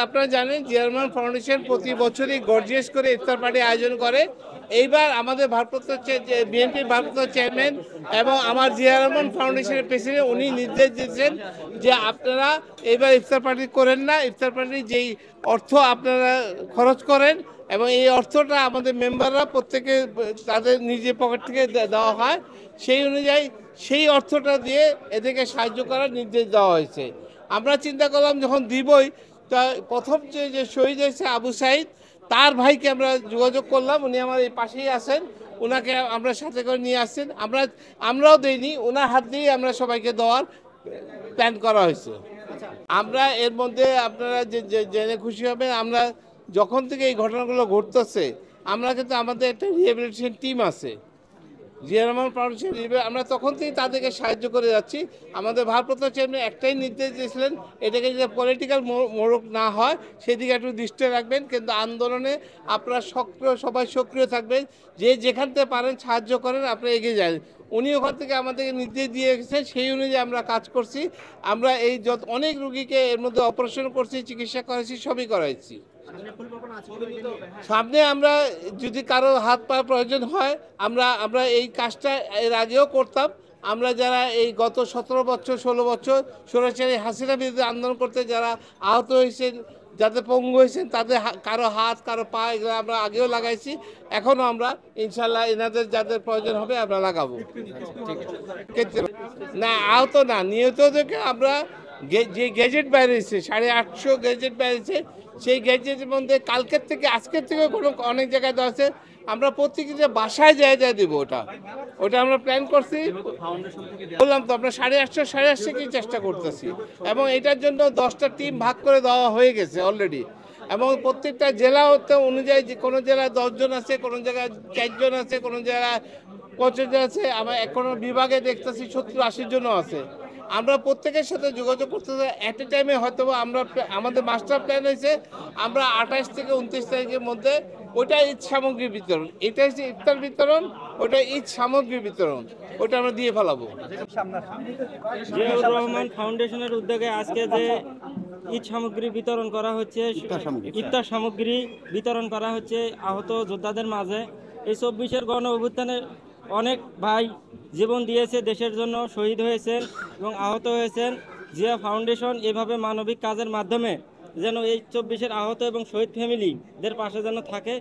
আপনারা জানেন জিয়ারমান ফাউন্ডেশন প্রতি বছরই গর্জিয়াস করে ইফতার পার্টি আয়োজন করে। এইবার আমাদের ভারপ্রাপ্ত বিএনপির ভারপ্রাপ্ত চেয়ারম্যান এবং আমার জিয়া রহমান ফাউন্ডেশনের প্রেসিডেন্ট উনি নির্দেশ দিয়েছেন যে আপনারা এইবার ইফতার পার্টি করেন না, ইফতার পার্টির যেই অর্থ আপনারা খরচ করেন এবং এই অর্থটা আমাদের মেম্বাররা প্রত্যেকে তাদের নিজের পকেট থেকে দেওয়া হয়, সেই অনুযায়ী সেই অর্থটা দিয়ে এদেরকে সাহায্য করার নির্দেশ দেওয়া হয়েছে। আমরা চিন্তা করলাম যখন দিবই, তা প্রথম যে শহীদ হয়েছে আবু সাইদ তার ভাইকে আমরা যোগাযোগ করলাম, উনি আমার এই পাশেই আছেন, ওনাকে আমরা সাথে করে নিয়ে আসছেন। আমরাও দেইনি, ওনার হাত দিয়েই আমরা সবাইকে দেওয়ার প্ল্যান করা হয়েছে। আমরা এর মধ্যে আপনারা জেনে খুশি হবেন, আমরা যখন থেকে এই ঘটনাগুলো ঘটতেছে আমরা কিন্তু আমাদের একটা রিহ্যাবিলিটেশন টিম আছে, জিয়া রহমান ফাউন্ডেশন, আমরা তখন থেকেই তাদেরকে সাহায্য করে যাচ্ছি। আমাদের ভারপ্রাপ্ত চেয়ারম্যান একটাই নির্দেশ দিয়েছিলেন, এটাকে যদি পলিটিক্যাল মোড়ক না হয় সেদিকে একটু দৃষ্টি রাখবেন, কিন্তু আন্দোলনে আপনারা সবাই সক্রিয় থাকবেন, যে যেখান থেকে পারেন সাহায্য করেন, আপনারা এগিয়ে যান। উনি ওখান থেকে আমাদেরকে নির্দেশ দিয়ে গেছেন, সেই অনুযায়ী আমরা কাজ করছি। আমরা এই অনেক রুগীকে এর মধ্যে অপারেশন করছি, চিকিৎসা করাইছি, সবই করাইছি। সামনে আমরা যদি কারো হাত পা প্রয়োজন হয় আমরা এই কাজটা এর আগেও করতাম। আমরা যারা এই গত 17 বছর 16 বছর স্বৈরাচারী হাসিনা বিরুদ্ধে আন্দোলন করতে যারা আহত হয়েছেন, যাদের পঙ্গু হয়েছেন, তাদের কারো হাত কারো পা এগুলো আমরা আগেও লাগাইছি, এখনও আমরা ইনশাল্লাহ এনাদের যাদের প্রয়োজন হবে আমরা লাগাবো। না আহত না, নিহতদেরকে আমরা যে গ্যাজেট বেরিয়েছে 850 গ্যাজেট বেরিয়েছে, সেই গ্যাজেটের মধ্যে কালকের থেকে আজকের থেকে অনেক জায়গায় দেওয়া আছে, আমরা প্রত্যেকটা বাসায় জায়গায় দেবো। ওটা আমরা প্ল্যান করছি, বললাম তো আমরা 850 কি চেষ্টা করতেছি, এবং এটার জন্য 10টা টিম ভাগ করে দেওয়া হয়ে গেছে অলরেডি, এবং প্রত্যেকটা জেলা হতে অনুযায়ী যে কোনো জেলায় 10 জন আছে, কোনো জায়গায় 4 জন আছে, কোনো জায়গায় 25 জন আছে, আমরা কোনো বিভাগে দেখতেছি 70-80 জনও আছে। আমরা প্রত্যেকের সাথে যোগাযোগ করতে এট এ টাইমে হয়তো আমাদের মাস্টার প্ল্যান হয়েছে আমরা 28 থেকে 29 তারিখের মধ্যে ওইটা ঈদ সামগ্রী বিতরণ, এটা হচ্ছে ইফতার বিতরণ, ওটা ঈদ সামগ্রী বিতরণ, ওটা আমরা দিয়ে ফেলাবো। জিয়াউর রহমান ফাউন্ডেশনের উদ্যোগে আজকে যে ঈদ সামগ্রী বিতরণ করা হচ্ছে, ইফতার সামগ্রী বিতরণ করা হচ্ছে আহত যোদ্ধাদের মাঝে। এই 24-এর গণ অভ্যুত্থানে অনেক ভাই জীবন দিয়েছে দেশের জন্য, শহীদ হয়েছেন এবং আহত হয়েছেন। জিয়া ফাউন্ডেশন এভাবে মানবিক কাজের মাধ্যমে যেন এই 24-এর আহত এবং শহীদ ফ্যামিলিদের পাশে যেন থাকে।